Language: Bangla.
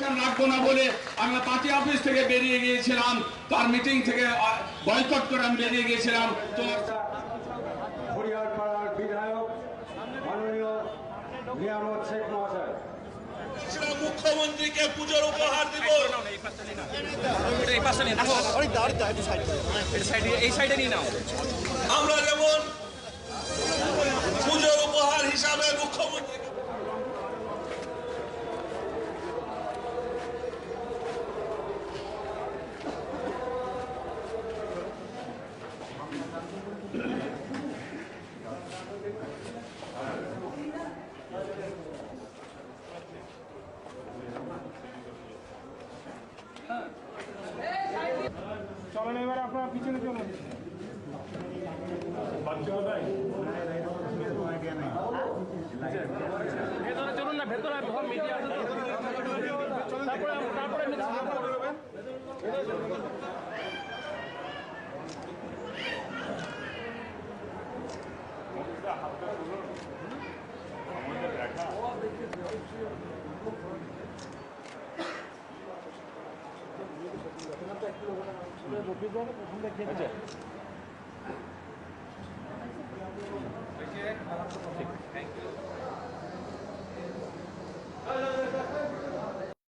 অনুষ্ঠান রাখবো না বলে আমরা পার্টি অফিস থেকে বেরিয়ে গিয়েছিলাম, তার মিটিং থেকে বয়কট করে আমি বেরিয়ে গিয়েছিলাম। তো হরিহরপাড়ার বিধায়ক মাননীয় নিয়ামত শেখ মহাশয়, মুখ্যমন্ত্রীকে পুজোর উপহার দিব। আমরা যেমন পুজোর উপহার হিসাবে মুখ্যমন্ত্রী চলেন এবার আপনার পিছনে চলুন। ভেতরে চলুন না, ভেতরে মিডিয়া তারপরে Thank you.